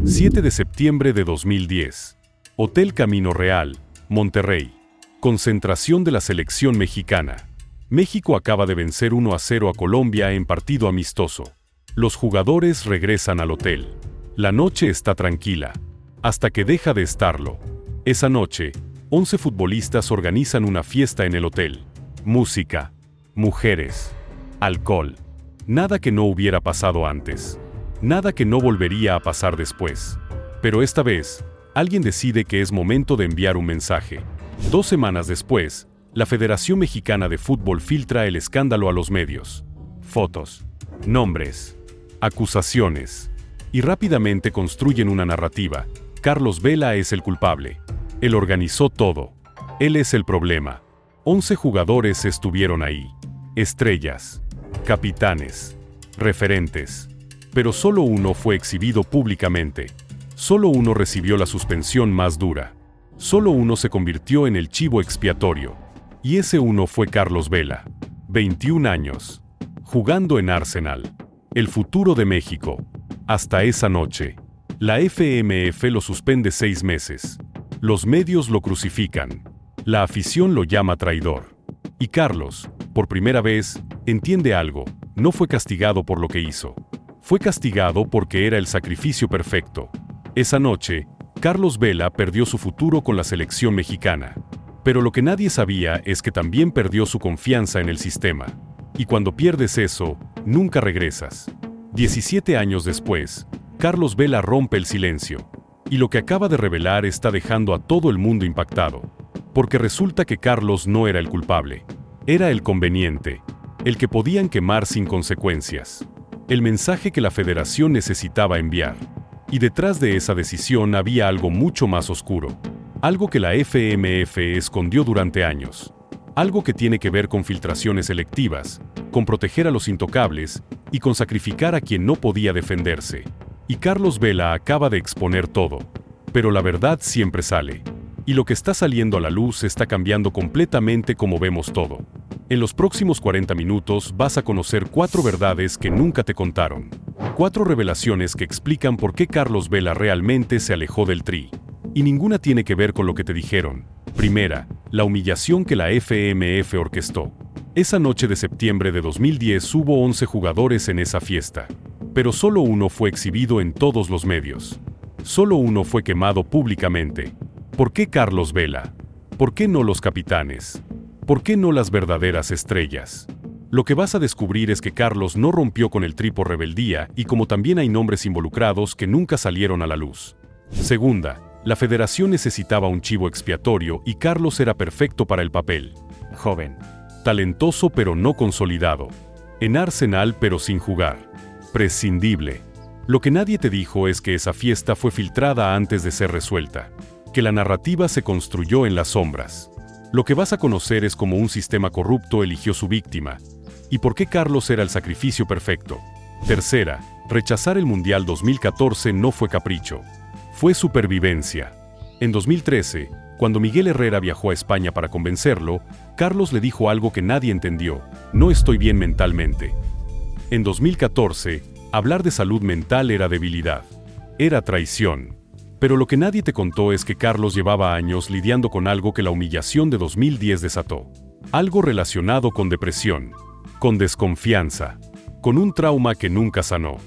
7 de septiembre de 2010. Hotel Camino Real, Monterrey. Concentración de la selección mexicana. México acaba de vencer 1-0 a Colombia en partido amistoso. Los jugadores regresan al hotel. La noche está tranquila, hasta que deja de estarlo. Esa noche, 11 futbolistas organizan una fiesta en el hotel. Música, mujeres, alcohol. Nada que no hubiera pasado antes. Nada que no volvería a pasar después. Pero esta vez, alguien decide que es momento de enviar un mensaje. 2 semanas después, la Federación Mexicana de Fútbol filtra el escándalo a los medios. Fotos, nombres, acusaciones. Y rápidamente construyen una narrativa. Carlos Vela es el culpable. Él organizó todo. Él es el problema. 11 jugadores estuvieron ahí. Estrellas, capitanes, referentes. Pero solo uno fue exhibido públicamente. Solo uno recibió la suspensión más dura. Solo uno se convirtió en el chivo expiatorio. Y ese uno fue Carlos Vela. 21 años. Jugando en Arsenal. El futuro de México. Hasta esa noche. La FMF lo suspende 6 meses. Los medios lo crucifican. La afición lo llama traidor. Y Carlos, por primera vez, entiende algo. No fue castigado por lo que hizo. Fue castigado porque era el sacrificio perfecto. Esa noche, Carlos Vela perdió su futuro con la selección mexicana. Pero lo que nadie sabía es que también perdió su confianza en el sistema. Y cuando pierdes eso, nunca regresas. 17 años después, Carlos Vela rompe el silencio. Y lo que acaba de revelar está dejando a todo el mundo impactado. Porque resulta que Carlos no era el culpable. Era el conveniente. El que podían quemar sin consecuencias. El mensaje que la federación necesitaba enviar. Y detrás de esa decisión había algo mucho más oscuro. Algo que la FMF escondió durante años. Algo que tiene que ver con filtraciones selectivas, con proteger a los intocables y con sacrificar a quien no podía defenderse. Y Carlos Vela acaba de exponer todo. Pero la verdad siempre sale. Y lo que está saliendo a la luz está cambiando completamente cómo vemos todo. En los próximos 40 minutos vas a conocer 4 verdades que nunca te contaron. 4 revelaciones que explican por qué Carlos Vela realmente se alejó del Tri. Y ninguna tiene que ver con lo que te dijeron. Primera, la humillación que la FMF orquestó. Esa noche de septiembre de 2010 hubo 11 jugadores en esa fiesta. Pero solo uno fue exhibido en todos los medios. Solo uno fue quemado públicamente. ¿Por qué Carlos Vela? ¿Por qué no los capitanes? ¿Por qué no las verdaderas estrellas? Lo que vas a descubrir es que Carlos no rompió con el Tri por rebeldía y como también hay nombres involucrados que nunca salieron a la luz. Segunda, la federación necesitaba un chivo expiatorio y Carlos era perfecto para el papel. Joven. Talentoso pero no consolidado. En Arsenal pero sin jugar. Prescindible. Lo que nadie te dijo es que esa fiesta fue filtrada antes de ser resuelta. Que la narrativa se construyó en las sombras. Lo que vas a conocer es cómo un sistema corrupto eligió su víctima. Y por qué Carlos era el sacrificio perfecto. Tercera, rechazar el Mundial 2014 no fue capricho. Fue supervivencia. En 2013, cuando Miguel Herrera viajó a España para convencerlo, Carlos le dijo algo que nadie entendió: no estoy bien mentalmente. En 2014, hablar de salud mental era debilidad. Era traición. Pero lo que nadie te contó es que Carlos llevaba años lidiando con algo que la humillación de 2010 desató. Algo relacionado con depresión, con desconfianza, con un trauma que nunca sanó.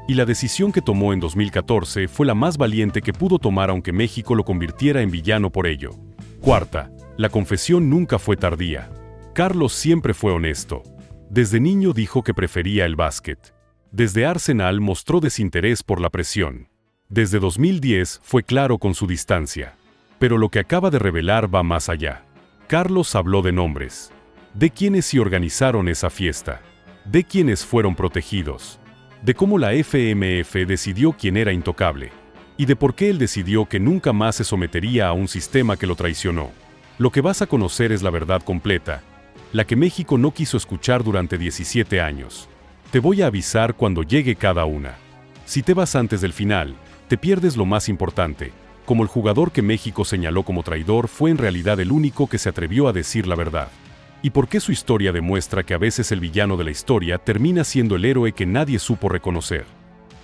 Y la decisión que tomó en 2014 fue la más valiente que pudo tomar aunque México lo convirtiera en villano por ello. Cuarta, la confesión nunca fue tardía. Carlos siempre fue honesto. Desde niño dijo que prefería el básquet. Desde Arsenal mostró desinterés por la presión. Desde 2010 fue claro con su distancia. Pero lo que acaba de revelar va más allá. Carlos habló de nombres. De quienes sí organizaron esa fiesta. De quienes fueron protegidos. De cómo la FMF decidió quién era intocable. Y de por qué él decidió que nunca más se sometería a un sistema que lo traicionó. Lo que vas a conocer es la verdad completa. La que México no quiso escuchar durante 17 años. Te voy a avisar cuando llegue cada una. Si te vas antes del final, te pierdes lo más importante. Como el jugador que México señaló como traidor fue en realidad el único que se atrevió a decir la verdad. Y por qué su historia demuestra que a veces el villano de la historia termina siendo el héroe que nadie supo reconocer.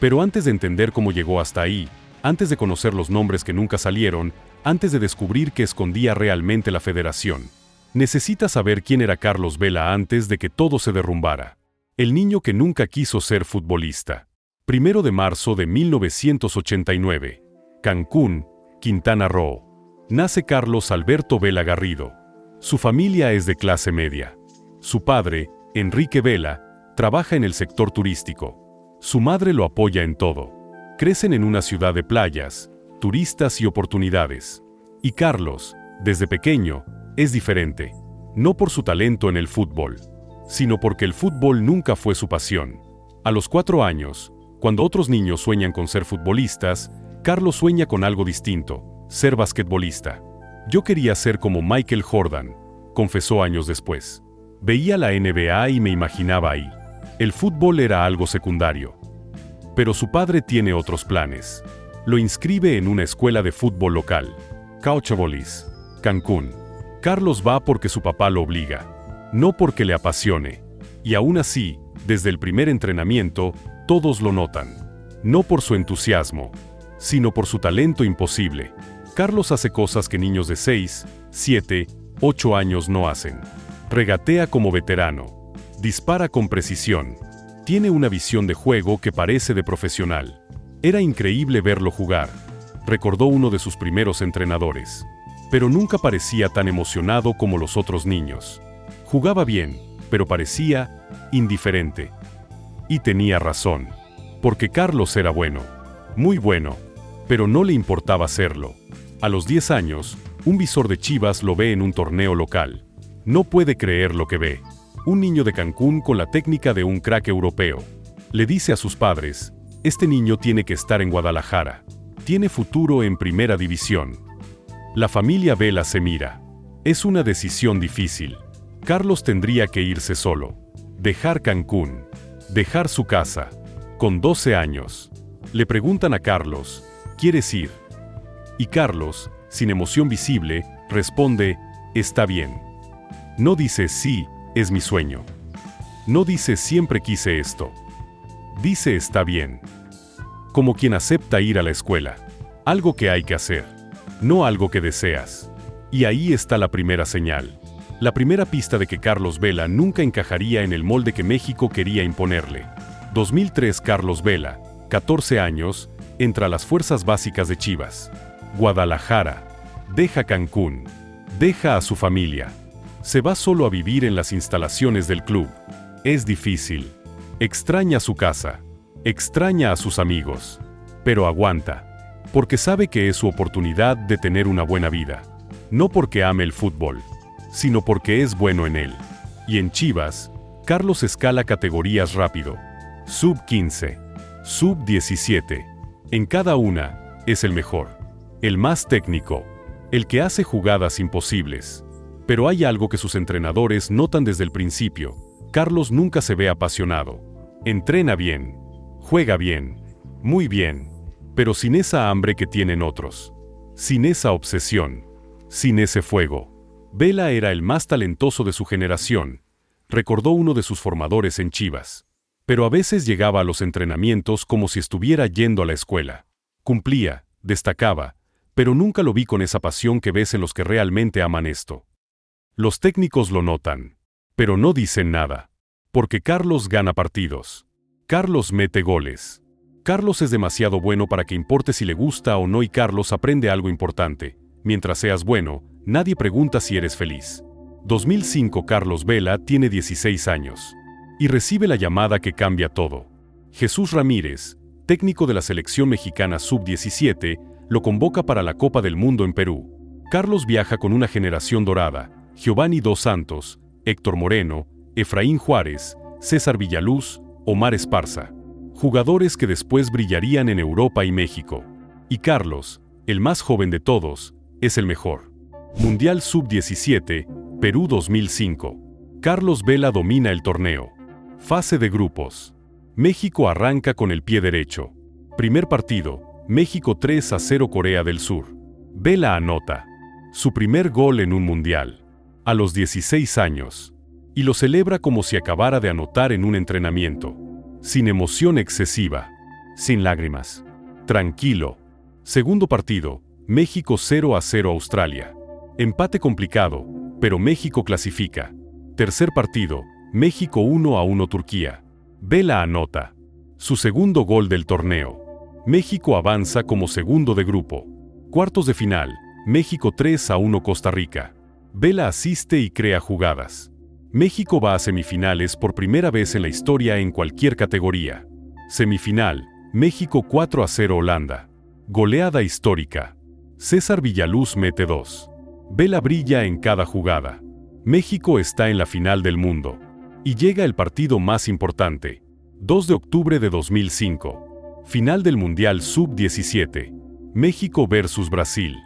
Pero antes de entender cómo llegó hasta ahí, antes de conocer los nombres que nunca salieron, antes de descubrir qué escondía realmente la federación. Necesita saber quién era Carlos Vela antes de que todo se derrumbara. El niño que nunca quiso ser futbolista. 1 de marzo de 1989. Cancún, Quintana Roo. Nace Carlos Alberto Vela Garrido. Su familia es de clase media. Su padre, Enrique Vela, trabaja en el sector turístico. Su madre lo apoya en todo. Crecen en una ciudad de playas, turistas y oportunidades. Y Carlos, desde pequeño, es diferente. No por su talento en el fútbol, sino porque el fútbol nunca fue su pasión. A los 4 años, cuando otros niños sueñan con ser futbolistas, Carlos sueña con algo distinto, ser basquetbolista. Yo quería ser como Michael Jordan, confesó años después. Veía la NBA y me imaginaba ahí. El fútbol era algo secundario. Pero su padre tiene otros planes. Lo inscribe en una escuela de fútbol local, Cauchabolis, Cancún. Carlos va porque su papá lo obliga, no porque le apasione. Y aún así, desde el primer entrenamiento, todos lo notan. No por su entusiasmo, sino por su talento imposible. Carlos hace cosas que niños de 6, 7, 8 años no hacen. Regatea como veterano. Dispara con precisión. Tiene una visión de juego que parece de profesional. Era increíble verlo jugar, recordó uno de sus primeros entrenadores. Pero nunca parecía tan emocionado como los otros niños. Jugaba bien, pero parecía indiferente. Y tenía razón, porque Carlos era bueno, muy bueno, pero no le importaba serlo. A los 10 años, un visor de Chivas lo ve en un torneo local. No puede creer lo que ve. Un niño de Cancún con la técnica de un crack europeo. Le dice a sus padres, este niño tiene que estar en Guadalajara. Tiene futuro en primera división. La familia Vela se mira. Es una decisión difícil. Carlos tendría que irse solo. Dejar Cancún. Dejar su casa. Con 12 años. Le preguntan a Carlos, ¿quieres ir? Y Carlos, sin emoción visible, responde, está bien. No dice sí, es mi sueño. No dice siempre quise esto. Dice está bien. Como quien acepta ir a la escuela. Algo que hay que hacer. No algo que deseas. Y ahí está la primera señal. La primera pista de que Carlos Vela nunca encajaría en el molde que México quería imponerle. 2003 Carlos Vela, 14 años, entra a las fuerzas básicas de Chivas. Guadalajara. Deja Cancún. Deja a su familia. Se va solo a vivir en las instalaciones del club. Es difícil. Extraña su casa. Extraña a sus amigos. Pero aguanta. Porque sabe que es su oportunidad de tener una buena vida. No porque ame el fútbol, sino porque es bueno en él. Y en Chivas, Carlos escala categorías rápido. Sub-15. Sub-17. En cada una, es el mejor. El más técnico. El que hace jugadas imposibles. Pero hay algo que sus entrenadores notan desde el principio. Carlos nunca se ve apasionado. Entrena bien. Juega bien. Muy bien. Pero sin esa hambre que tienen otros. Sin esa obsesión. Sin ese fuego. Vela era el más talentoso de su generación, recordó uno de sus formadores en Chivas. Pero a veces llegaba a los entrenamientos como si estuviera yendo a la escuela. Cumplía, destacaba, pero nunca lo vi con esa pasión que ves en los que realmente aman esto. Los técnicos lo notan, pero no dicen nada. Porque Carlos gana partidos. Carlos mete goles. Carlos es demasiado bueno para que importe si le gusta o no y Carlos aprende algo importante. Mientras seas bueno, nadie pregunta si eres feliz. 2005 Carlos Vela tiene 16 años. Y recibe la llamada que cambia todo. Jesús Ramírez, técnico de la selección mexicana Sub-17, lo convoca para la Copa del Mundo en Perú. Carlos viaja con una generación dorada, Giovanni Dos Santos, Héctor Moreno, Efraín Juárez, César Villaluz, Omar Esparza. Jugadores que después brillarían en Europa y México. Y Carlos, el más joven de todos, es el mejor. Mundial Sub-17, Perú 2005. Carlos Vela domina el torneo. Fase de grupos. México arranca con el pie derecho. Primer partido, México 3-0 Corea del Sur. Vela anota su primer gol en un mundial, a los 16 años, y lo celebra como si acabara de anotar en un entrenamiento. Sin emoción excesiva, sin lágrimas. Tranquilo. Segundo partido, México 0-0 Australia. Empate complicado, pero México clasifica. Tercer partido, México 1-1 Turquía. Vela anota su segundo gol del torneo. México avanza como segundo de grupo. Cuartos de final, México 3-1 Costa Rica. Vela asiste y crea jugadas. México va a semifinales por primera vez en la historia en cualquier categoría. Semifinal, México 4-0 Holanda. Goleada histórica. César Villaluz mete 2. Vela brilla en cada jugada. México está en la final del mundo. Y llega el partido más importante. 2 de octubre de 2005. Final del Mundial Sub-17. México versus Brasil.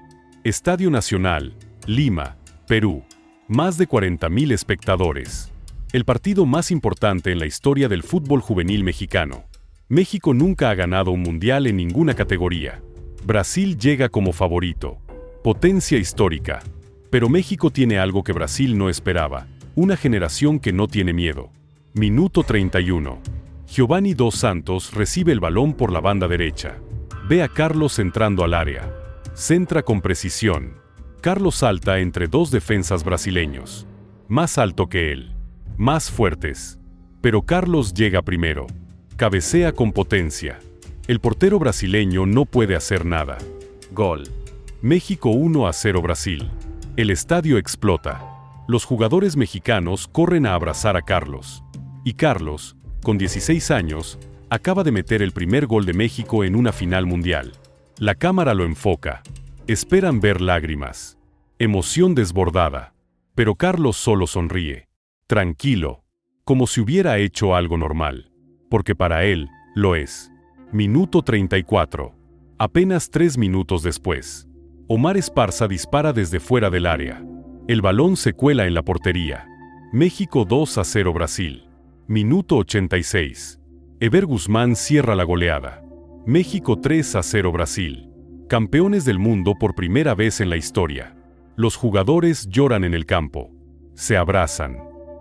Estadio Nacional, Lima, Perú. Más de 40,000 espectadores. El partido más importante en la historia del fútbol juvenil mexicano. México nunca ha ganado un mundial en ninguna categoría. Brasil llega como favorito. Potencia histórica. Pero México tiene algo que Brasil no esperaba. Una generación que no tiene miedo. Minuto 31. Giovanni Dos Santos recibe el balón por la banda derecha. Ve a Carlos entrando al área. Centra con precisión. Carlos salta entre dos defensas brasileños. Más alto que él. Más fuertes. Pero Carlos llega primero. Cabecea con potencia. El portero brasileño no puede hacer nada. Gol. México 1-0 Brasil. El estadio explota. Los jugadores mexicanos corren a abrazar a Carlos. Y Carlos, con 16 años, acaba de meter el primer gol de México en una final mundial. La cámara lo enfoca. Esperan ver lágrimas. Emoción desbordada. Pero Carlos solo sonríe. Tranquilo. Como si hubiera hecho algo normal. Porque para él, lo es. Minuto 34. Apenas 3 minutos después. Omar Esparza dispara desde fuera del área. El balón se cuela en la portería. México 2-0 Brasil. Minuto 86. Ever Guzmán cierra la goleada. México 3-0 Brasil. Campeones del mundo por primera vez en la historia. Los jugadores lloran en el campo. Se abrazan.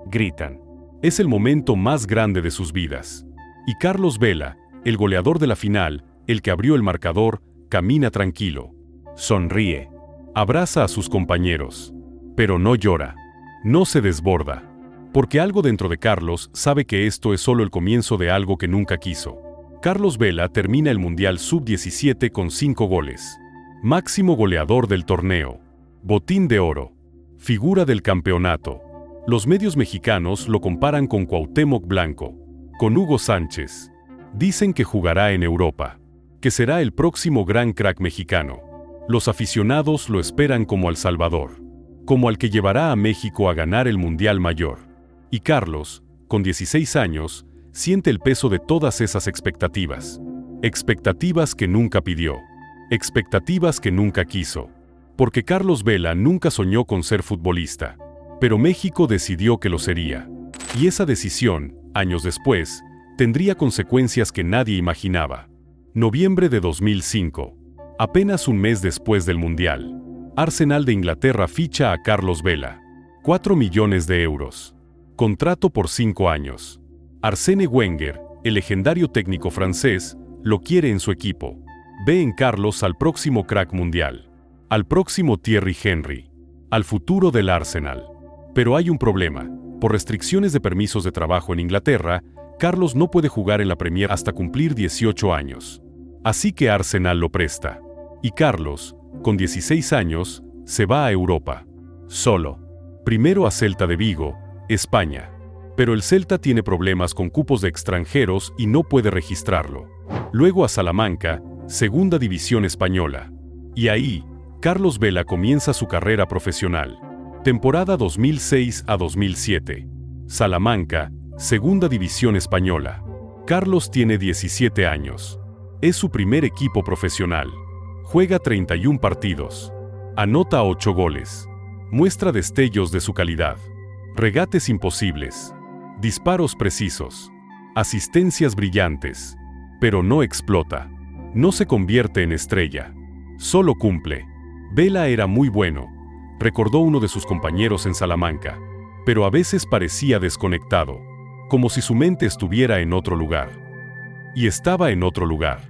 Gritan. Es el momento más grande de sus vidas. Y Carlos Vela, el goleador de la final, el que abrió el marcador, camina tranquilo. Sonríe. Abraza a sus compañeros. Pero no llora. No se desborda. Porque algo dentro de Carlos sabe que esto es solo el comienzo de algo que nunca quiso. Carlos Vela termina el Mundial Sub-17 con 5 goles. Máximo goleador del torneo. Botín de oro. Figura del campeonato. Los medios mexicanos lo comparan con Cuauhtémoc Blanco. Con Hugo Sánchez. Dicen que jugará en Europa. Que será el próximo gran crack mexicano. Los aficionados lo esperan como al Salvador. Como al que llevará a México a ganar el Mundial Mayor. Y Carlos, con 16 años, siente el peso de todas esas expectativas. Expectativas que nunca pidió. Expectativas que nunca quiso. Porque Carlos Vela nunca soñó con ser futbolista. Pero México decidió que lo sería. Y esa decisión, años después, tendría consecuencias que nadie imaginaba. Noviembre de 2005. Apenas un mes después del Mundial. Arsenal de Inglaterra ficha a Carlos Vela. 4 millones de euros. Contrato por 5 años. Arsène Wenger, el legendario técnico francés, lo quiere en su equipo. Ve en Carlos al próximo crack mundial. Al próximo Thierry Henry. Al futuro del Arsenal. Pero hay un problema. Por restricciones de permisos de trabajo en Inglaterra, Carlos no puede jugar en la Premier hasta cumplir 18 años. Así que Arsenal lo presta. Y Carlos, con 16 años, se va a Europa. Solo. Primero a Celta de Vigo, España. Pero el Celta tiene problemas con cupos de extranjeros y no puede registrarlo. Luego a Salamanca, segunda división española. Y ahí, Carlos Vela comienza su carrera profesional. Temporada 2006 a 2007. Salamanca, segunda división española. Carlos tiene 17 años. Es su primer equipo profesional. Juega 31 partidos. Anota 8 goles. Muestra destellos de su calidad. Regates imposibles. Disparos precisos. Asistencias brillantes. Pero no explota. No se convierte en estrella. Solo cumple. Vela era muy bueno, recordó uno de sus compañeros en Salamanca. Pero a veces parecía desconectado. Como si su mente estuviera en otro lugar. Y estaba en otro lugar.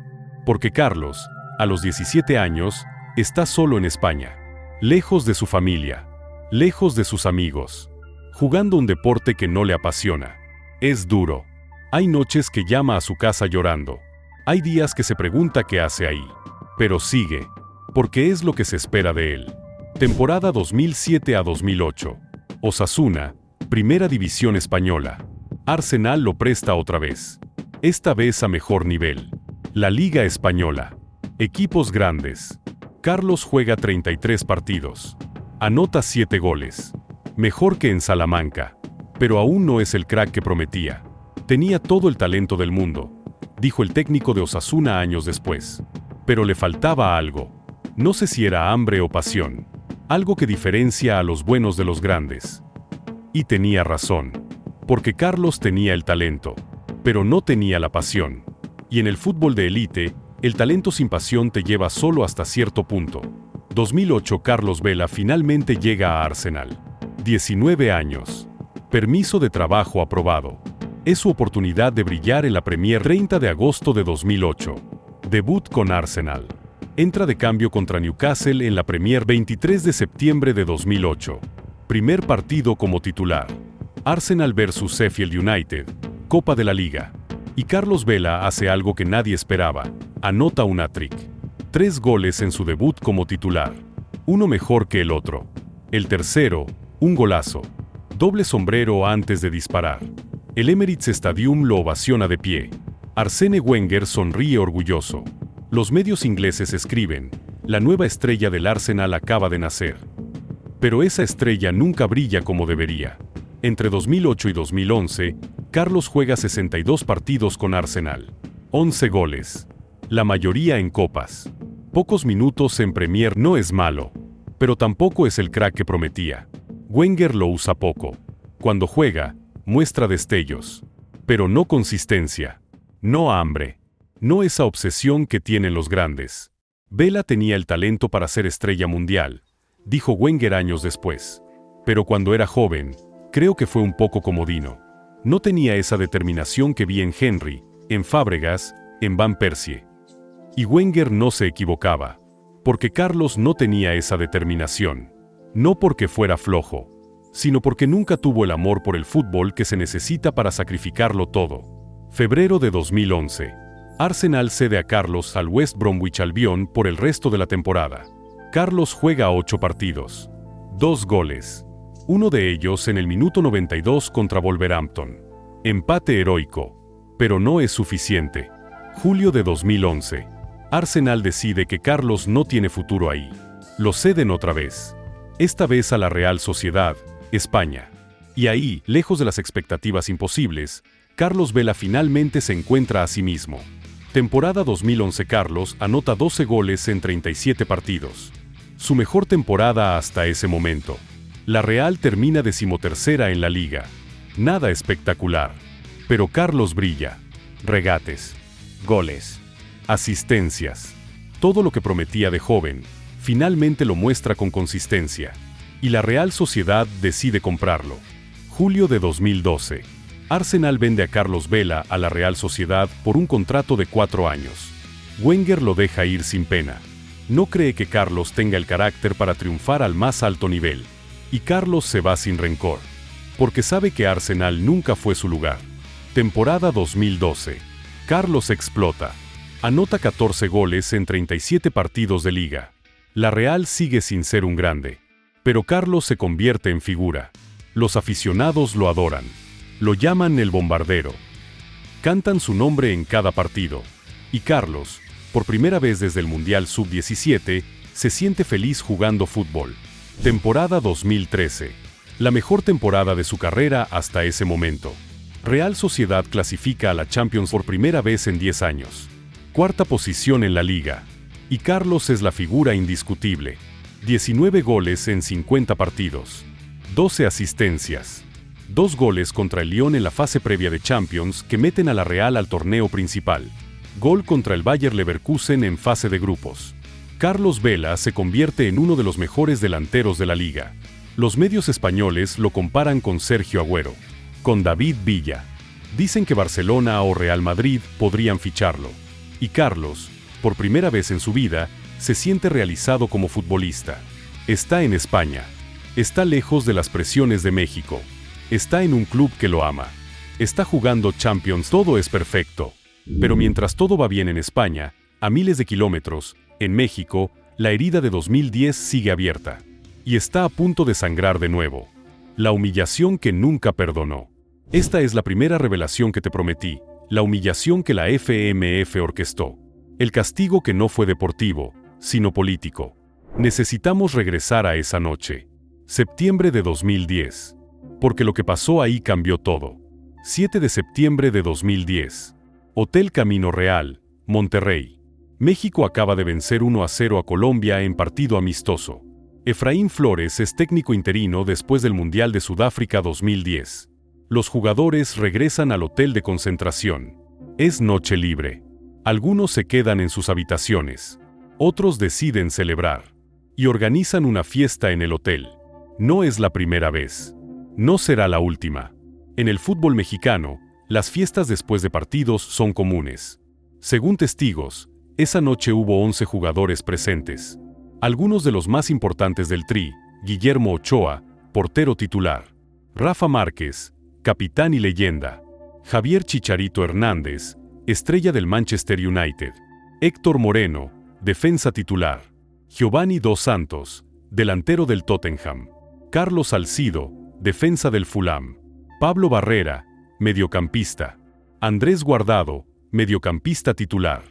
Porque Carlos, A los 17 años, está solo en España, lejos de su familia, lejos de sus amigos, jugando un deporte que no le apasiona. Es duro. Hay noches que llama a su casa llorando. Hay días que se pregunta qué hace ahí. Pero sigue, porque es lo que se espera de él. Temporada 2007 a 2008. Osasuna, Primera División Española. Arsenal lo presta otra vez. Esta vez a mejor nivel. La Liga Española. Equipos grandes. Carlos juega 33 partidos. Anota 7 goles. Mejor que en Salamanca. Pero aún no es el crack que prometía. Tenía todo el talento del mundo, dijo el técnico de Osasuna años después. Pero le faltaba algo. No sé si era hambre o pasión. Algo que diferencia a los buenos de los grandes. Y tenía razón. Porque Carlos tenía el talento, pero no tenía la pasión. Y en el fútbol de élite, el talento sin pasión te lleva solo hasta cierto punto. 2008 Carlos Vela finalmente llega a Arsenal. 19 años. Permiso de trabajo aprobado. Es su oportunidad de brillar en la Premier. 30 de agosto de 2008. Debut con Arsenal. Entra de cambio contra Newcastle en la Premier. 23 de septiembre de 2008. Primer partido como titular. Arsenal vs Sheffield United, Copa de la Liga. Y Carlos Vela hace algo que nadie esperaba. Anota un hat-trick. 3 goles en su debut como titular. Uno mejor que el otro. El tercero, un golazo. Doble sombrero antes de disparar. El Emirates Stadium lo ovaciona de pie. Arsène Wenger sonríe orgulloso. Los medios ingleses escriben: la nueva estrella del Arsenal acaba de nacer. Pero esa estrella nunca brilla como debería. Entre 2008 y 2011, Carlos juega 62 partidos con Arsenal. 11 goles. La mayoría en copas. Pocos minutos en Premier. No es malo, pero tampoco es el crack que prometía. Wenger lo usa poco. Cuando juega, muestra destellos. Pero no consistencia. No hambre. No esa obsesión que tienen los grandes. Vela tenía el talento para ser estrella mundial, dijo Wenger años después. Pero cuando era joven, creo que fue un poco comodino. No tenía esa determinación que vi en Henry, en Fábregas, en Van Persie. Y Wenger no se equivocaba. Porque Carlos no tenía esa determinación. No porque fuera flojo, sino porque nunca tuvo el amor por el fútbol que se necesita para sacrificarlo todo. Febrero de 2011. Arsenal cede a Carlos al West Bromwich Albion por el resto de la temporada. Carlos juega 8 partidos. 2 goles. Uno de ellos en el minuto 92 contra Wolverhampton. Empate heroico. Pero no es suficiente. Julio de 2011. Arsenal decide que Carlos no tiene futuro ahí. Lo ceden otra vez. Esta vez a la Real Sociedad, España. Y ahí, lejos de las expectativas imposibles, Carlos Vela finalmente se encuentra a sí mismo. Temporada 2011. Carlos anota 12 goles en 37 partidos. Su mejor temporada hasta ese momento. La Real termina 13ª en la liga. Nada espectacular. Pero Carlos brilla. Regates. Goles. Asistencias. Todo lo que prometía de joven, finalmente lo muestra con consistencia. Y la Real Sociedad decide comprarlo. Julio de 2012. Arsenal vende a Carlos Vela a la Real Sociedad por un contrato de 4 años. Wenger lo deja ir sin pena. No cree que Carlos tenga el carácter para triunfar al más alto nivel. Y Carlos se va sin rencor. Porque sabe que Arsenal nunca fue su lugar. Temporada 2012. Carlos explota. Anota 14 goles en 37 partidos de liga. La Real sigue sin ser un grande. Pero Carlos se convierte en figura. Los aficionados lo adoran. Lo llaman el bombardero. Cantan su nombre en cada partido. Y Carlos, por primera vez desde el Mundial Sub-17, se siente feliz jugando fútbol. Temporada 2013. La mejor temporada de su carrera hasta ese momento. Real Sociedad clasifica a la Champions por primera vez en 10 años. 4ª posición en la liga. Y Carlos es la figura indiscutible. 19 goles en 50 partidos. 12 asistencias. 2 goles contra el Lyon en la fase previa de Champions que meten a la Real al torneo principal. Gol contra el Bayer Leverkusen en fase de grupos. Carlos Vela se convierte en uno de los mejores delanteros de la liga. Los medios españoles lo comparan con Sergio Agüero, con David Villa. Dicen que Barcelona o Real Madrid podrían ficharlo. Y Carlos, por primera vez en su vida, se siente realizado como futbolista. Está en España. Está lejos de las presiones de México. Está en un club que lo ama. Está jugando Champions, todo es perfecto. Pero mientras todo va bien en España, a miles de kilómetros, en México, la herida de 2010 sigue abierta. Y está a punto de sangrar de nuevo. La humillación que nunca perdonó. Esta es la primera revelación que te prometí, la humillación que la FMF orquestó. El castigo que no fue deportivo, sino político. Necesitamos regresar a esa noche. Septiembre de 2010. Porque lo que pasó ahí cambió todo. 7 de septiembre de 2010. Hotel Camino Real, Monterrey. México acaba de vencer 1-0 a Colombia en partido amistoso. Efraín Flores es técnico interino después del Mundial de Sudáfrica 2010. Los jugadores regresan al hotel de concentración. Es noche libre. Algunos se quedan en sus habitaciones. Otros deciden celebrar. Y organizan una fiesta en el hotel. No es la primera vez. No será la última. En el fútbol mexicano, las fiestas después de partidos son comunes. Según testigos, esa noche hubo 11 jugadores presentes. Algunos de los más importantes del Tri: Guillermo Ochoa, portero titular; Rafa Márquez, capitán y leyenda; Javier Chicharito Hernández, estrella del Manchester United; Héctor Moreno, defensa titular; Giovanni Dos Santos, delantero del Tottenham; Carlos Salcido, defensa del Fulham; Pablo Barrera, mediocampista; Andrés Guardado, mediocampista titular;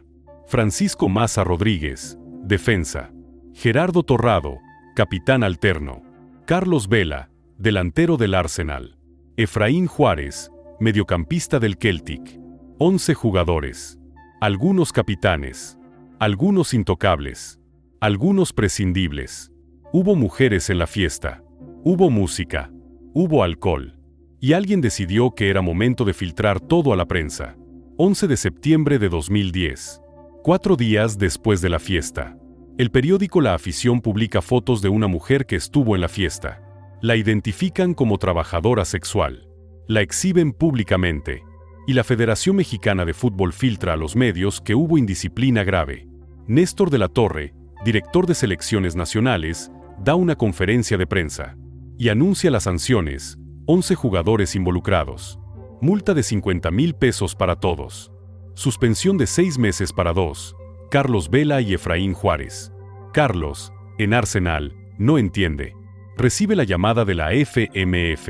Francisco Maza Rodríguez, defensa; Gerardo Torrado, capitán alterno; Carlos Vela, delantero del Arsenal; Efraín Juárez, mediocampista del Celtic. 11 jugadores. Algunos capitanes. Algunos intocables. Algunos prescindibles. Hubo mujeres en la fiesta. Hubo música. Hubo alcohol. Y alguien decidió que era momento de filtrar todo a la prensa. 11 de septiembre de 2010. 4 días después de la fiesta. El periódico La Afición publica fotos de una mujer que estuvo en la fiesta. La identifican como trabajadora sexual. La exhiben públicamente. Y la Federación Mexicana de Fútbol filtra a los medios que hubo indisciplina grave. Néstor de la Torre, director de selecciones nacionales, da una conferencia de prensa. Y anuncia las sanciones: 11 jugadores involucrados. Multa de 50,000 pesos para todos. Suspensión de 6 meses para 2. Carlos Vela y Efraín Juárez. Carlos, en Arsenal, no entiende. Recibe la llamada de la FMF.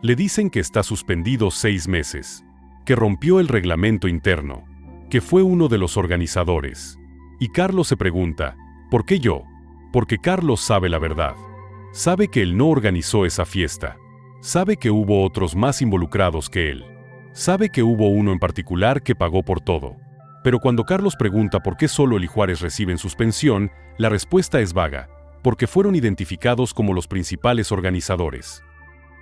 Le dicen que está suspendido 6 meses. Que rompió el reglamento interno. Que fue uno de los organizadores. Y Carlos se pregunta, ¿por qué yo? Porque Carlos sabe la verdad. Sabe que él no organizó esa fiesta. Sabe que hubo otros más involucrados que él. Sabe que hubo uno en particular que pagó por todo. Pero cuando Carlos pregunta por qué solo él y Juárez reciben suspensión, la respuesta es vaga, porque fueron identificados como los principales organizadores.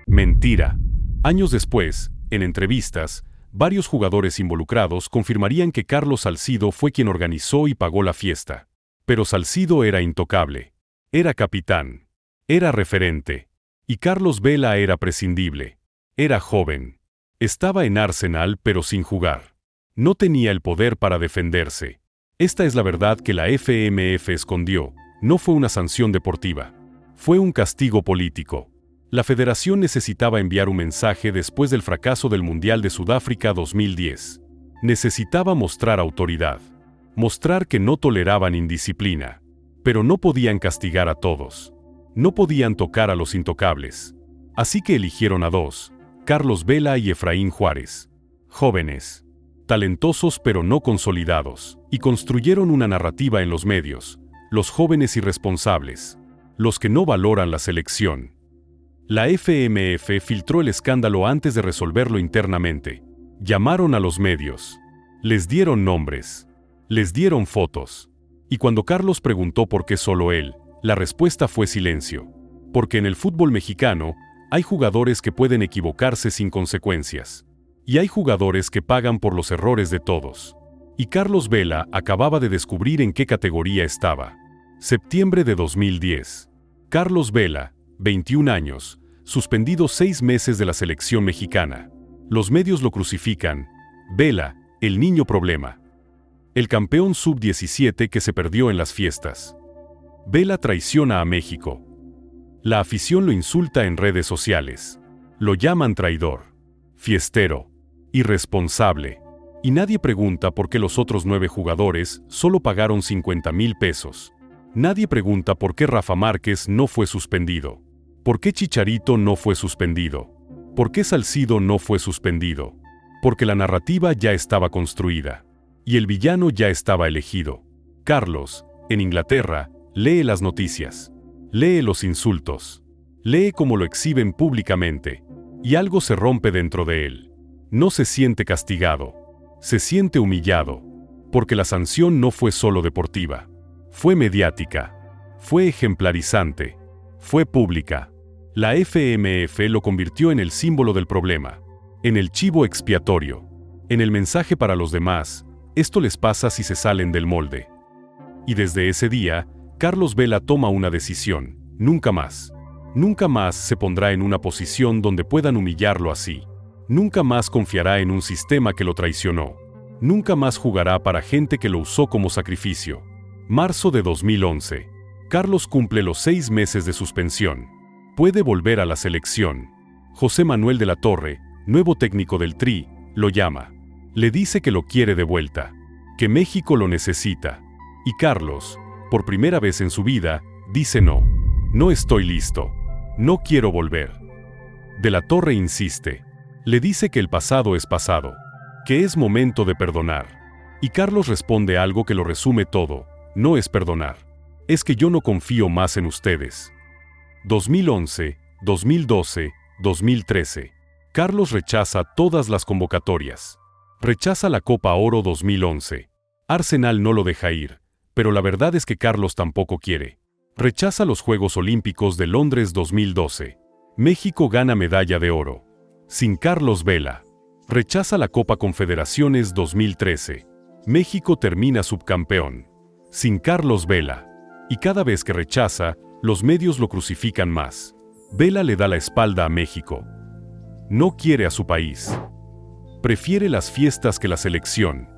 Mentira. Años después, en entrevistas, varios jugadores involucrados confirmarían que Carlos Salcido fue quien organizó y pagó la fiesta. Pero Salcido era intocable. Era capitán. Era referente. Y Carlos Vela era prescindible. Era joven. Estaba en Arsenal pero sin jugar. No tenía el poder para defenderse. Esta es la verdad que la FMF escondió. No fue una sanción deportiva. Fue un castigo político. La federación necesitaba enviar un mensaje después del fracaso del Mundial de Sudáfrica 2010. Necesitaba mostrar autoridad. Mostrar que no toleraban indisciplina. Pero no podían castigar a todos. No podían tocar a los intocables. Así que eligieron a 2, Carlos Vela y Efraín Juárez. Jóvenes. Talentosos pero no consolidados. Y construyeron una narrativa en los medios. Los jóvenes irresponsables. Los que no valoran la selección. La FMF filtró el escándalo antes de resolverlo internamente. Llamaron a los medios. Les dieron nombres. Les dieron fotos. Y cuando Carlos preguntó por qué solo él, la respuesta fue silencio. Porque en el fútbol mexicano, hay jugadores que pueden equivocarse sin consecuencias. Y hay jugadores que pagan por los errores de todos. Y Carlos Vela acababa de descubrir en qué categoría estaba. Septiembre de 2010. Carlos Vela, 21 años, suspendido 6 meses de la selección mexicana. Los medios lo crucifican. Vela, el niño problema. El campeón sub-17 que se perdió en las fiestas. Vela traiciona a México. La afición lo insulta en redes sociales. Lo llaman traidor, fiestero, irresponsable. Y nadie pregunta por qué los otros 9 jugadores solo pagaron 50,000 pesos. Nadie pregunta por qué Rafa Márquez no fue suspendido. ¿Por qué Chicharito no fue suspendido? ¿Por qué Salcido no fue suspendido? Porque la narrativa ya estaba construida. Y el villano ya estaba elegido. Carlos, en Inglaterra, lee las noticias. Lee los insultos. Lee cómo lo exhiben públicamente. Y algo se rompe dentro de él. No se siente castigado. Se siente humillado. Porque la sanción no fue solo deportiva. Fue mediática. Fue ejemplarizante. Fue pública. La FMF lo convirtió en el símbolo del problema. En el chivo expiatorio. En el mensaje para los demás. Esto les pasa si se salen del molde. Y desde ese día, Carlos Vela toma una decisión. Nunca más. Nunca más se pondrá en una posición donde puedan humillarlo así. Nunca más confiará en un sistema que lo traicionó. Nunca más jugará para gente que lo usó como sacrificio. Marzo de 2011. Carlos cumple los 6 meses de suspensión. Puede volver a la selección. José Manuel de la Torre, nuevo técnico del Tri, lo llama. Le dice que lo quiere de vuelta, que México lo necesita. Y Carlos, por primera vez en su vida, dice no. No estoy listo. No quiero volver. De la Torre insiste. Le dice que el pasado es pasado, que es momento de perdonar. Y Carlos responde algo que lo resume todo. No es perdonar. Es que yo no confío más en ustedes. 2011, 2012, 2013. Carlos rechaza todas las convocatorias. Rechaza la Copa Oro 2011. Arsenal no lo deja ir, pero la verdad es que Carlos tampoco quiere. Rechaza los Juegos Olímpicos de Londres 2012. México gana medalla de oro. Sin Carlos Vela. Rechaza la Copa Confederaciones 2013. México termina subcampeón. Sin Carlos Vela. Y cada vez que rechaza, los medios lo crucifican más. Vela le da la espalda a México. No quiere a su país. Prefiere las fiestas que la selección.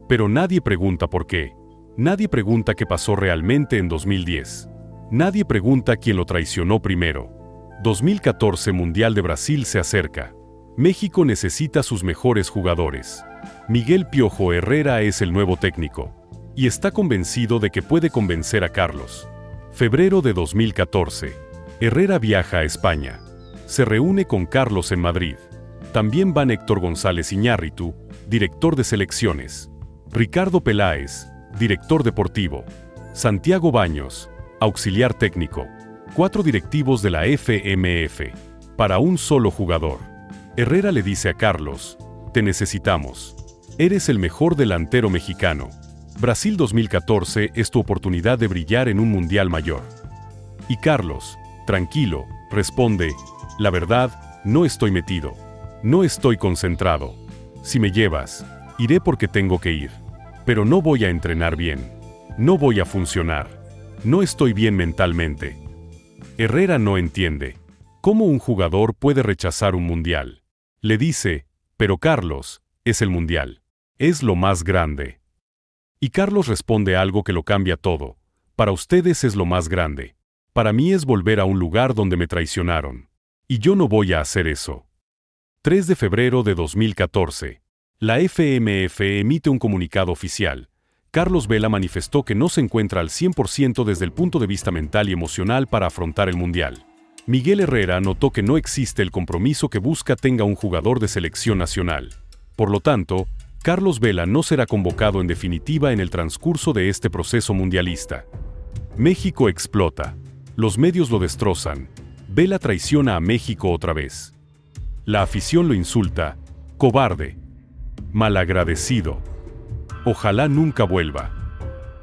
Pero nadie pregunta por qué. Nadie pregunta qué pasó realmente en 2010. Nadie pregunta quién lo traicionó primero. 2014 Mundial de Brasil se acerca. México necesita sus mejores jugadores. Miguel Piojo Herrera es el nuevo técnico. Y está convencido de que puede convencer a Carlos. Febrero de 2014. Herrera viaja a España. Se reúne con Carlos en Madrid. También van Héctor González Iñárritu, director de selecciones. Ricardo Peláez, director deportivo. Santiago Baños, auxiliar técnico. 4 directivos de la FMF. Para un solo jugador. Herrera le dice a Carlos, te necesitamos. Eres el mejor delantero mexicano. Brasil 2014 es tu oportunidad de brillar en un mundial mayor. Y Carlos, tranquilo, responde, la verdad, no estoy metido. No estoy concentrado. Si me llevas, iré porque tengo que ir. Pero no voy a entrenar bien. No voy a funcionar. No estoy bien mentalmente. Herrera no entiende. ¿Cómo un jugador puede rechazar un mundial? Le dice, pero Carlos, es el mundial. Es lo más grande. Y Carlos responde algo que lo cambia todo. Para ustedes es lo más grande. Para mí es volver a un lugar donde me traicionaron. Y yo no voy a hacer eso. 3 de febrero de 2014. La FMF emite un comunicado oficial. Carlos Vela manifestó que no se encuentra al 100% desde el punto de vista mental y emocional para afrontar el Mundial. Miguel Herrera notó que no existe el compromiso que busca tenga un jugador de selección nacional. Por lo tanto, Carlos Vela no será convocado en definitiva en el transcurso de este proceso mundialista. México explota. Los medios lo destrozan. Vela traiciona a México otra vez. La afición lo insulta. Cobarde. Malagradecido. Ojalá nunca vuelva.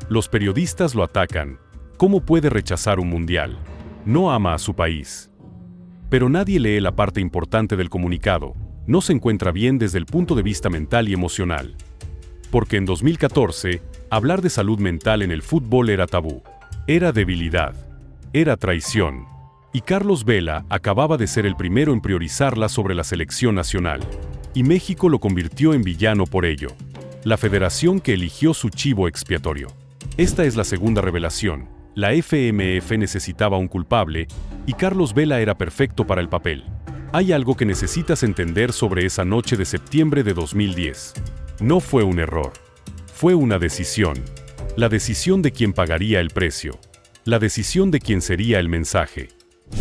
Los periodistas lo atacan. ¿Cómo puede rechazar un mundial? No ama a su país. Pero nadie lee la parte importante del comunicado. No se encuentra bien desde el punto de vista mental y emocional. Porque en 2014, hablar de salud mental en el fútbol era tabú. Era debilidad. Era traición. Y Carlos Vela acababa de ser el primero en priorizarla sobre la selección nacional. Y México lo convirtió en villano por ello. La federación que eligió su chivo expiatorio. Esta es la segunda revelación. La FMF necesitaba un culpable, y Carlos Vela era perfecto para el papel. Hay algo que necesitas entender sobre esa noche de septiembre de 2010. No fue un error. Fue una decisión. La decisión de quién pagaría el precio. La decisión de quién sería el mensaje.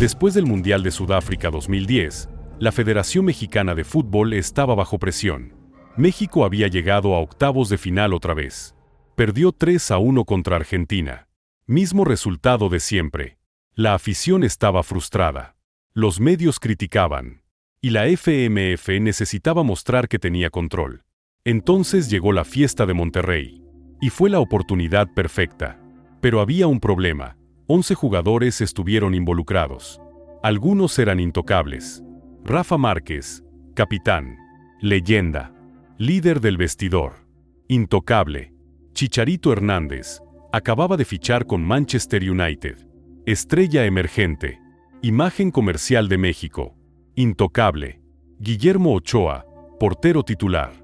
Después del Mundial de Sudáfrica 2010, la Federación Mexicana de Fútbol estaba bajo presión. México había llegado a octavos de final otra vez. Perdió 3-1 contra Argentina. Mismo resultado de siempre. La afición estaba frustrada. Los medios criticaban. Y la FMF necesitaba mostrar que tenía control. Entonces llegó la fiesta de Monterrey. Y fue la oportunidad perfecta. Pero había un problema. 11 jugadores estuvieron involucrados. Algunos eran intocables. Rafa Márquez, capitán, leyenda, líder del vestidor, intocable. Chicharito Hernández, acababa de fichar con Manchester United. Estrella emergente, imagen comercial de México, intocable. Guillermo Ochoa, portero titular,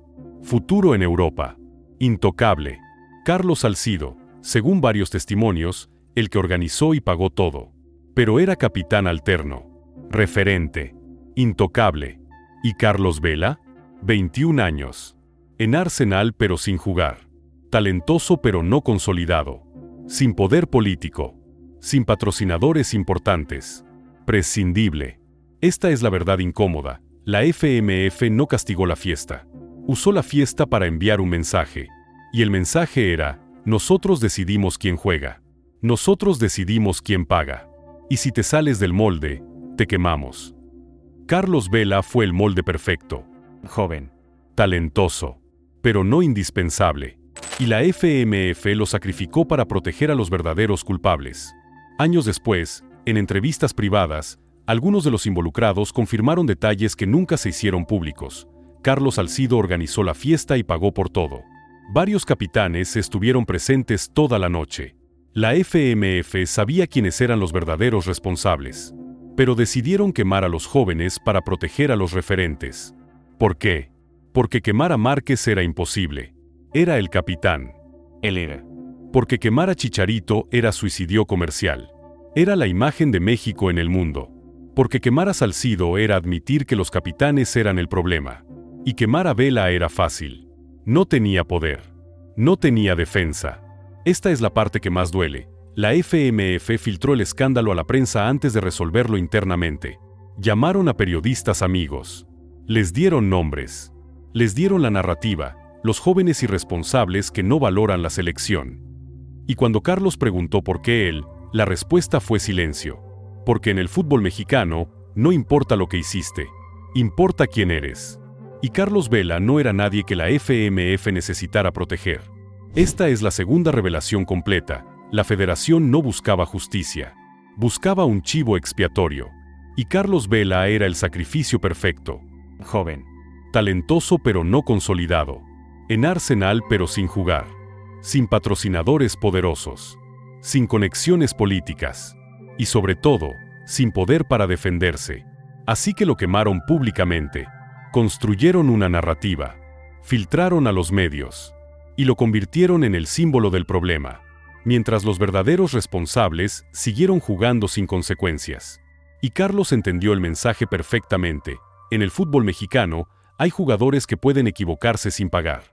futuro en Europa, intocable. Carlos Salcido, según varios testimonios, el que organizó y pagó todo. Pero era capitán alterno, referente, intocable. ¿Y Carlos Vela? 21 años. En Arsenal pero sin jugar. Talentoso pero no consolidado. Sin poder político. Sin patrocinadores importantes. Prescindible. Esta es la verdad incómoda. La FMF no castigó la fiesta. Usó la fiesta para enviar un mensaje. Y el mensaje era: nosotros decidimos quién juega. Nosotros decidimos quién paga. Y si te sales del molde, te quemamos. Carlos Vela fue el molde perfecto. Joven. Talentoso. Pero no indispensable. Y la FMF lo sacrificó para proteger a los verdaderos culpables. Años después, en entrevistas privadas, algunos de los involucrados confirmaron detalles que nunca se hicieron públicos. Carlos Salcido organizó la fiesta y pagó por todo. Varios capitanes estuvieron presentes toda la noche. La FMF sabía quiénes eran los verdaderos responsables. Pero decidieron quemar a los jóvenes para proteger a los referentes. ¿Por qué? Porque quemar a Márquez era imposible. Era el capitán. Él era. Porque quemar a Chicharito era suicidio comercial. Era la imagen de México en el mundo. Porque quemar a Salcido era admitir que los capitanes eran el problema. Y quemar a Vela era fácil. No tenía poder. No tenía defensa. Esta es la parte que más duele. La FMF filtró el escándalo a la prensa antes de resolverlo internamente. Llamaron a periodistas amigos. Les dieron nombres. Les dieron la narrativa, los jóvenes irresponsables que no valoran la selección. Y cuando Carlos preguntó por qué él, la respuesta fue silencio. Porque en el fútbol mexicano, no importa lo que hiciste, importa quién eres. Y Carlos Vela no era nadie que la FMF necesitara proteger. Esta es la segunda revelación completa. La federación no buscaba justicia. Buscaba un chivo expiatorio. Y Carlos Vela era el sacrificio perfecto. Joven. Talentoso pero no consolidado. En Arsenal pero sin jugar. Sin patrocinadores poderosos. Sin conexiones políticas. Y sobre todo, sin poder para defenderse. Así que lo quemaron públicamente. Construyeron una narrativa. Filtraron a los medios. Y lo convirtieron en el símbolo del problema. Mientras los verdaderos responsables siguieron jugando sin consecuencias. Y Carlos entendió el mensaje perfectamente. En el fútbol mexicano, hay jugadores que pueden equivocarse sin pagar.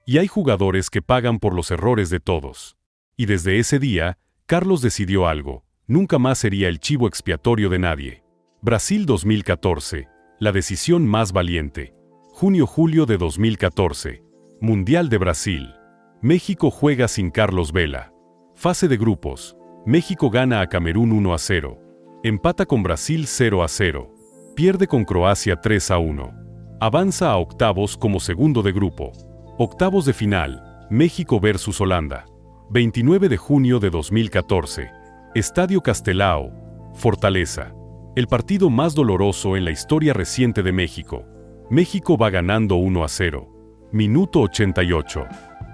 Y hay jugadores que pagan por los errores de todos. Y desde ese día, Carlos decidió algo: nunca más sería el chivo expiatorio de nadie. Brasil 2014, la decisión más valiente. Junio-julio de 2014, Mundial de Brasil. México juega sin Carlos Vela. Fase de grupos, México gana a Camerún 1-0. Empata con Brasil 0-0. Pierde con Croacia 3-1. Avanza a octavos como segundo de grupo. Octavos de final, México versus Holanda. 29 de junio de 2014. Estadio Castelao, Fortaleza. El partido más doloroso en la historia reciente de México. México va ganando 1-0. Minuto 88.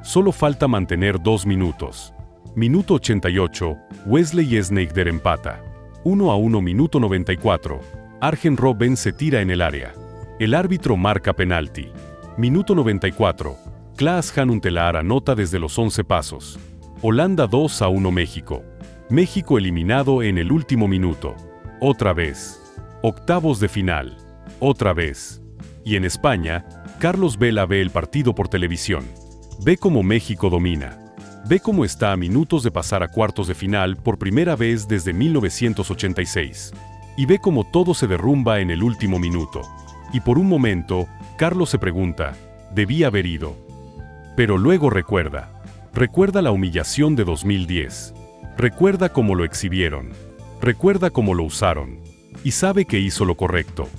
Solo falta mantener 2 minutos. Minuto 88, Wesley Sneijder empata. 1-1 minuto 94. Arjen Robben se tira en el área. El árbitro marca penalti. Minuto 94. Klaas-Jan Huntelaar anota desde los 11 pasos. Holanda 2-1 México. México eliminado en el último minuto. Otra vez. Octavos de final. Otra vez. Y en España, Carlos Vela ve el partido por televisión. Ve cómo México domina. Ve cómo está a minutos de pasar a cuartos de final por primera vez desde 1986. Y ve cómo todo se derrumba en el último minuto. Y por un momento, Carlos se pregunta, ¿debía haber ido? Pero luego recuerda la humillación de 2010. Recuerda cómo lo exhibieron. Recuerda cómo lo usaron. Y sabe que hizo lo correcto.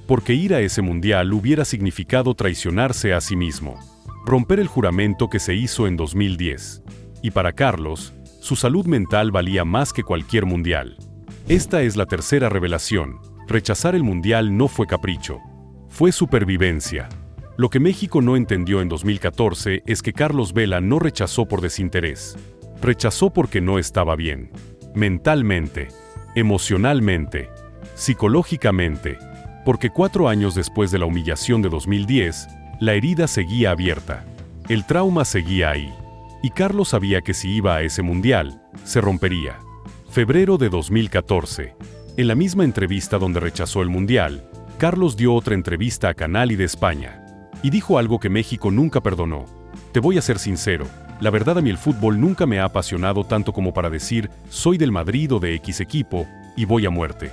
Porque ir a ese mundial hubiera significado traicionarse a sí mismo. Romper el juramento que se hizo en 2010. Y para Carlos, su salud mental valía más que cualquier mundial. Esta es la tercera revelación. Rechazar el mundial no fue capricho. Fue supervivencia. Lo que México no entendió en 2014 es que Carlos Vela no rechazó por desinterés. Rechazó porque no estaba bien. Mentalmente, emocionalmente, psicológicamente. Porque 4 años después de la humillación de 2010, la herida seguía abierta. El trauma seguía ahí. Y Carlos sabía que si iba a ese mundial, se rompería. Febrero de 2014. En la misma entrevista donde rechazó el mundial, Carlos dio otra entrevista a Canal y de España. Y dijo algo que México nunca perdonó. Te voy a ser sincero, la verdad a mí el fútbol nunca me ha apasionado tanto como para decir, soy del Madrid o de X equipo, y voy a muerte.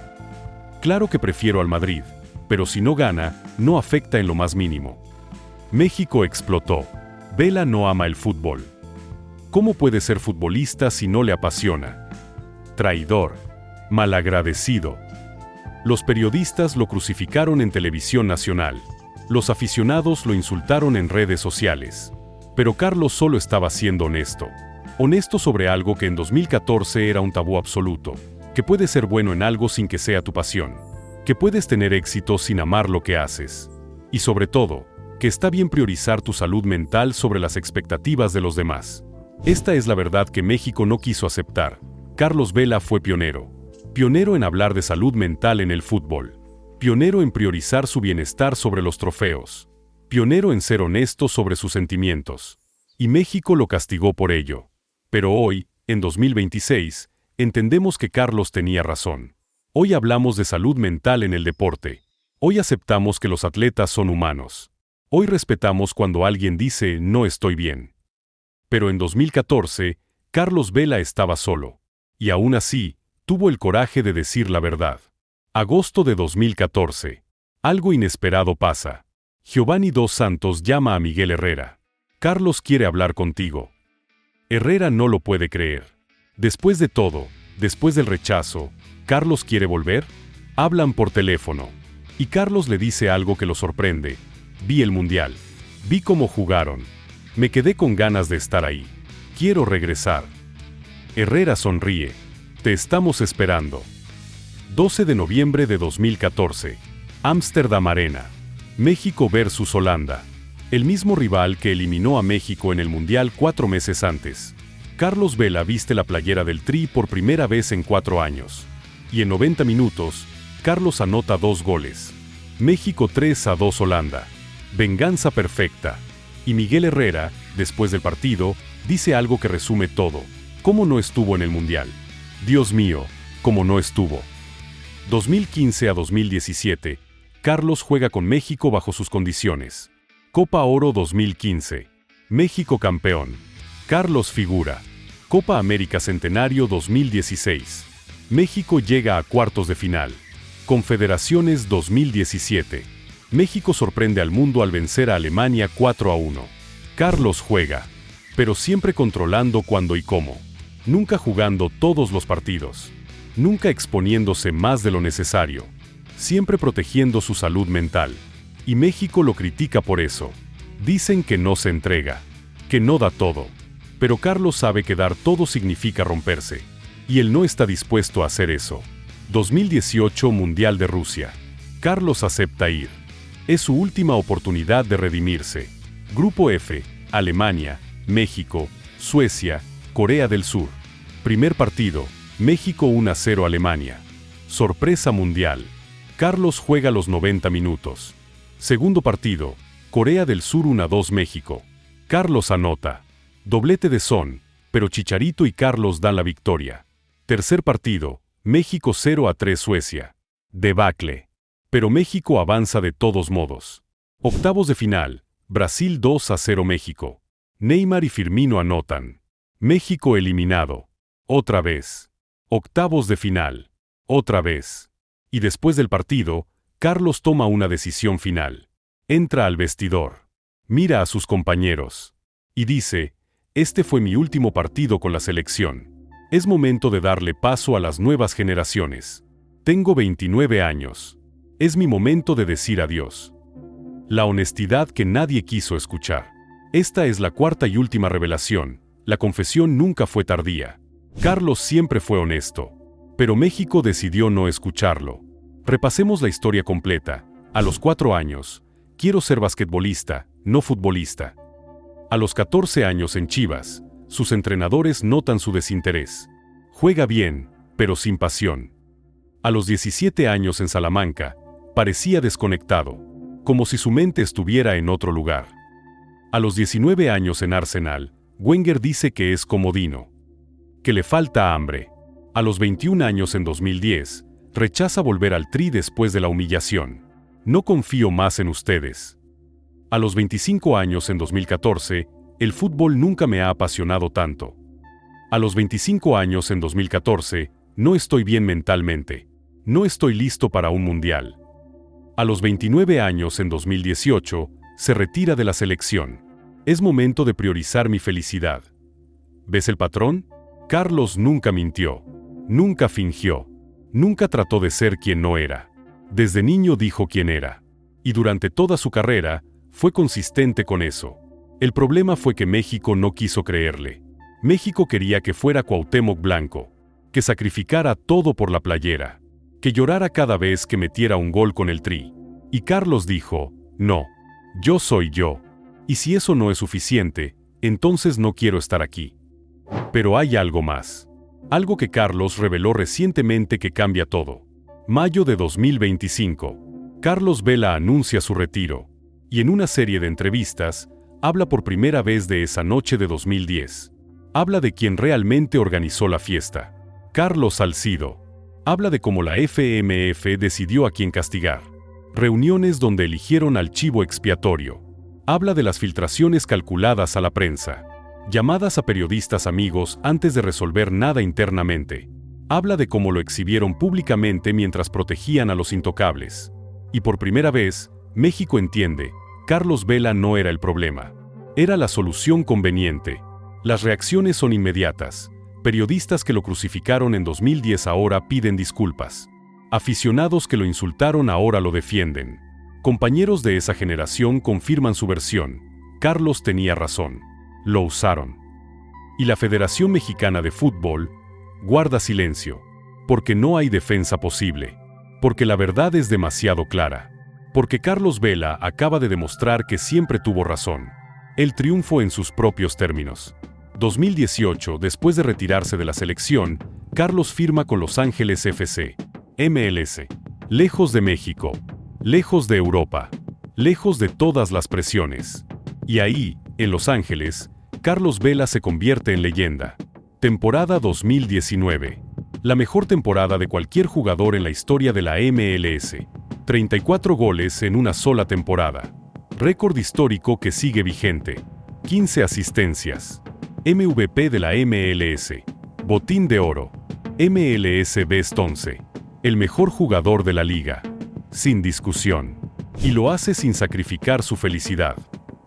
Claro que prefiero al Madrid, pero si no gana, no afecta en lo más mínimo. México explotó. Vela no ama el fútbol. ¿Cómo puede ser futbolista si no le apasiona? Traidor. Malagradecido. Los periodistas lo crucificaron en televisión nacional. Los aficionados lo insultaron en redes sociales. Pero Carlos solo estaba siendo honesto. Honesto sobre algo que en 2014 era un tabú absoluto. Que puedes ser bueno en algo sin que sea tu pasión. Que puedes tener éxito sin amar lo que haces. Y sobre todo, que está bien priorizar tu salud mental sobre las expectativas de los demás. Esta es la verdad que México no quiso aceptar. Carlos Vela fue pionero. Pionero en hablar de salud mental en el fútbol. Pionero en priorizar su bienestar sobre los trofeos. Pionero en ser honesto sobre sus sentimientos. Y México lo castigó por ello. Pero hoy, en 2026, entendemos que Carlos tenía razón. Hoy hablamos de salud mental en el deporte. Hoy aceptamos que los atletas son humanos. Hoy respetamos cuando alguien dice, no estoy bien. Pero en 2014, Carlos Vela estaba solo. Y aún así, tuvo el coraje de decir la verdad. Agosto de 2014. Algo inesperado pasa. Giovanni Dos Santos llama a Miguel Herrera. Carlos quiere hablar contigo. Herrera no lo puede creer. Después de todo, después del rechazo, ¿Carlos quiere volver? Hablan por teléfono. Y Carlos le dice algo que lo sorprende. Vi el mundial. Vi cómo jugaron. Me quedé con ganas de estar ahí. Quiero regresar. Herrera sonríe. Te estamos esperando. 12 de noviembre de 2014. Ámsterdam Arena. México versus Holanda. El mismo rival que eliminó a México en el Mundial 4 meses antes. Carlos Vela viste la playera del Tri por primera vez en 4 años. Y en 90 minutos, Carlos anota 2 goles. México 3-2 Holanda. Venganza perfecta. Y Miguel Herrera, después del partido, dice algo que resume todo. ¿Cómo no estuvo en el Mundial? Dios mío, ¿cómo no estuvo? 2015 a 2017, Carlos juega con México bajo sus condiciones. Copa Oro 2015. México campeón. Carlos figura. Copa América Centenario 2016. México llega a cuartos de final. Confederaciones 2017. México sorprende al mundo al vencer a Alemania 4-1. Carlos juega, pero siempre controlando cuándo y cómo. Nunca jugando todos los partidos. Nunca exponiéndose más de lo necesario. Siempre protegiendo su salud mental. Y México lo critica por eso. Dicen que no se entrega, que no da todo. Pero Carlos sabe que dar todo significa romperse. Y él no está dispuesto a hacer eso. 2018 Mundial de Rusia. Carlos acepta ir. Es su última oportunidad de redimirse. Grupo F, Alemania, México, Suecia, Corea del Sur. Primer partido, México 1-0 Alemania. Sorpresa mundial. Carlos juega los 90 minutos. Segundo partido, Corea del Sur 1-2 México. Carlos anota. Doblete de Son, pero Chicharito y Carlos dan la victoria. Tercer partido, México 0-3 Suecia. Debacle. Pero México avanza de todos modos. Octavos de final, Brasil 2-0 México. Neymar y Firmino anotan. México eliminado. Otra vez. Octavos de final. Otra vez. Y después del partido, Carlos toma una decisión final. Entra al vestidor. Mira a sus compañeros. Y dice, este fue mi último partido con la selección. Es momento de darle paso a las nuevas generaciones. Tengo 29 años. Es mi momento de decir adiós. La honestidad que nadie quiso escuchar. Esta es la cuarta y última revelación. La confesión nunca fue tardía. Carlos siempre fue honesto. Pero México decidió no escucharlo. Repasemos la historia completa. A los 4 años, quiero ser basquetbolista, no futbolista. A los 14 años en Chivas, sus entrenadores notan su desinterés. Juega bien, pero sin pasión. A los 17 años en Salamanca, parecía desconectado, como si su mente estuviera en otro lugar. A los 19 años en Arsenal, Wenger dice que es comodino, que le falta hambre. A los 21 años en 2010, rechaza volver al Tri después de la humillación. No confío más en ustedes. A los 25 años en 2014, el fútbol nunca me ha apasionado tanto. A los 25 años en 2014, no estoy bien mentalmente. No estoy listo para un mundial. A los 29 años en 2018, se retira de la selección. Es momento de priorizar mi felicidad. ¿Ves el patrón? Carlos nunca mintió. Nunca fingió. Nunca trató de ser quien no era. Desde niño dijo quién era. Y durante toda su carrera, fue consistente con eso. El problema fue que México no quiso creerle. México quería que fuera Cuauhtémoc Blanco. Que sacrificara todo por la playera. Que llorara cada vez que metiera un gol con el Tri. Y Carlos dijo, no, yo soy yo. Y si eso no es suficiente, entonces no quiero estar aquí. Pero hay algo más. Algo que Carlos reveló recientemente que cambia todo. Mayo de 2025. Carlos Vela anuncia su retiro. Y en una serie de entrevistas, habla por primera vez de esa noche de 2010. Habla de quien realmente organizó la fiesta. Carlos Salcido. Habla de cómo la FMF decidió a quién castigar. Reuniones donde eligieron al chivo expiatorio. Habla de las filtraciones calculadas a la prensa. Llamadas a periodistas amigos antes de resolver nada internamente. Habla de cómo lo exhibieron públicamente mientras protegían a los intocables. Y por primera vez, México entiende, Carlos Vela no era el problema. Era la solución conveniente. Las reacciones son inmediatas. Periodistas que lo crucificaron en 2010 ahora piden disculpas. Aficionados que lo insultaron ahora lo defienden. Compañeros de esa generación confirman su versión. Carlos tenía razón. Lo usaron. Y la Federación Mexicana de Fútbol guarda silencio. Porque no hay defensa posible. Porque la verdad es demasiado clara. Porque Carlos Vela acaba de demostrar que siempre tuvo razón. El triunfo en sus propios términos. 2018, después de retirarse de la selección, Carlos firma con Los Ángeles FC, MLS. Lejos de México, lejos de Europa, lejos de todas las presiones. Y ahí, en Los Ángeles, Carlos Vela se convierte en leyenda. Temporada 2019. La mejor temporada de cualquier jugador en la historia de la MLS. 34 goles en una sola temporada. Récord histórico que sigue vigente. 15 asistencias. MVP de la MLS. Botín de Oro. MLS Best 11. El mejor jugador de la liga. Sin discusión. Y lo hace sin sacrificar su felicidad.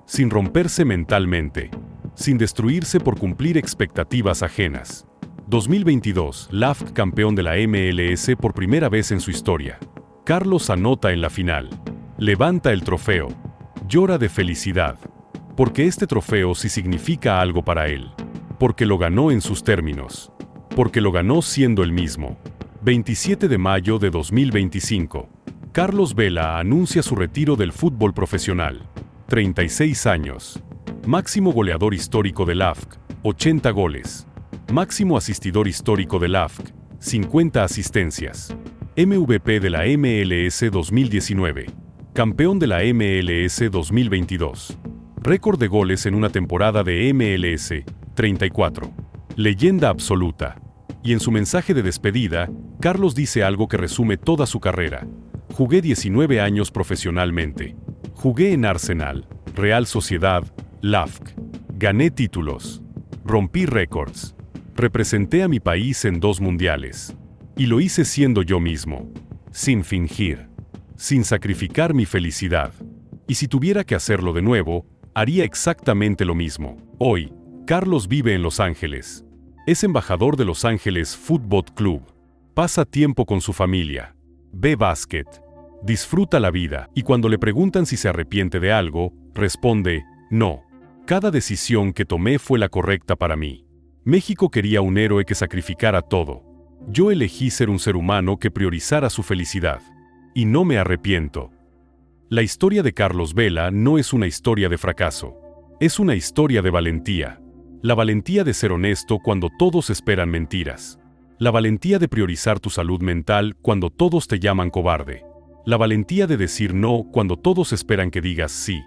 Sin romperse mentalmente. Sin destruirse por cumplir expectativas ajenas. 2022, LAFC campeón de la MLS por primera vez en su historia. Carlos anota en la final. Levanta el trofeo. Llora de felicidad. Porque este trofeo sí significa algo para él. Porque lo ganó en sus términos. Porque lo ganó siendo el mismo. 27 de mayo de 2025. Carlos Vela anuncia su retiro del fútbol profesional. 36 años. Máximo goleador histórico del AFC, 80 goles. Máximo asistidor histórico del AFC, 50 asistencias. MVP de la MLS 2019. Campeón de la MLS 2022. Récord de goles en una temporada de MLS, 34. Leyenda absoluta. Y en su mensaje de despedida, Carlos dice algo que resume toda su carrera. Jugué 19 años profesionalmente. Jugué en Arsenal, Real Sociedad, LASK. Gané títulos. Rompí récords. Representé a mi país en 2 mundiales. Y lo hice siendo yo mismo. Sin fingir. Sin sacrificar mi felicidad. Y si tuviera que hacerlo de nuevo, haría exactamente lo mismo. Hoy, Carlos vive en Los Ángeles. Es embajador de Los Ángeles Football Club. Pasa tiempo con su familia. Ve básquet. Disfruta la vida. Y cuando le preguntan si se arrepiente de algo, responde, no. Cada decisión que tomé fue la correcta para mí. México quería un héroe que sacrificara todo. Yo elegí ser un ser humano que priorizara su felicidad. Y no me arrepiento. La historia de Carlos Vela no es una historia de fracaso. Es una historia de valentía. La valentía de ser honesto cuando todos esperan mentiras. La valentía de priorizar tu salud mental cuando todos te llaman cobarde. La valentía de decir no cuando todos esperan que digas sí.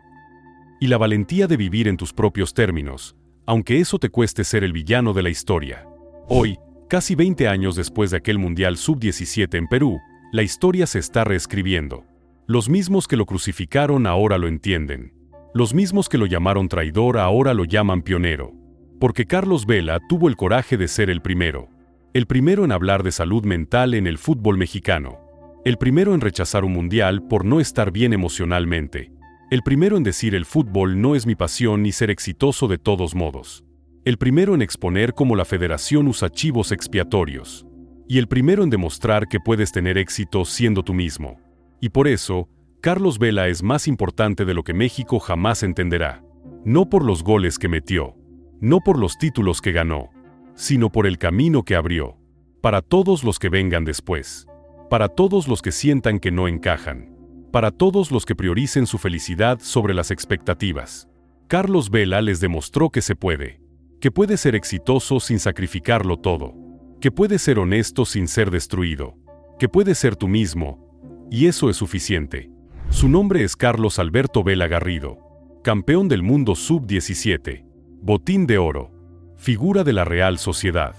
Y la valentía de vivir en tus propios términos, aunque eso te cueste ser el villano de la historia. Hoy, casi 20 años después de aquel Mundial Sub-17 en Perú, la historia se está reescribiendo. Los mismos que lo crucificaron ahora lo entienden. Los mismos que lo llamaron traidor ahora lo llaman pionero. Porque Carlos Vela tuvo el coraje de ser el primero. El primero en hablar de salud mental en el fútbol mexicano. El primero en rechazar un mundial por no estar bien emocionalmente. El primero en decir el fútbol no es mi pasión ni ser exitoso de todos modos. El primero en exponer cómo la federación usa chivos expiatorios. Y el primero en demostrar que puedes tener éxito siendo tú mismo. Y por eso, Carlos Vela es más importante de lo que México jamás entenderá. No por los goles que metió, no por los títulos que ganó, sino por el camino que abrió. Para todos los que vengan después. Para todos los que sientan que no encajan. Para todos los que prioricen su felicidad sobre las expectativas. Carlos Vela les demostró que se puede. Que puede ser exitoso sin sacrificarlo todo. Que puede ser honesto sin ser destruido. Que puede ser tú mismo. Y eso es suficiente. Su nombre es Carlos Alberto Vela Garrido. Campeón del mundo Sub-17. Botín de oro. Figura de la Real Sociedad.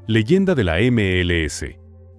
Leyenda de la MLS.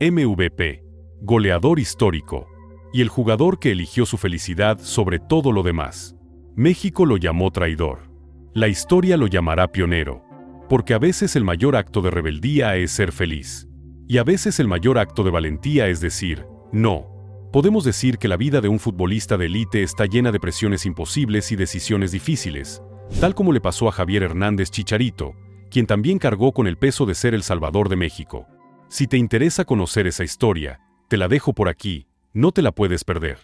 MVP. Goleador histórico. Y el jugador que eligió su felicidad sobre todo lo demás. México lo llamó traidor. La historia lo llamará pionero. Porque a veces el mayor acto de rebeldía es ser feliz. Y a veces el mayor acto de valentía es decir, no. Podemos decir que la vida de un futbolista de élite está llena de presiones imposibles y decisiones difíciles, tal como le pasó a Javier Hernández Chicharito, quien también cargó con el peso de ser el Salvador de México. Si te interesa conocer esa historia, te la dejo por aquí, no te la puedes perder.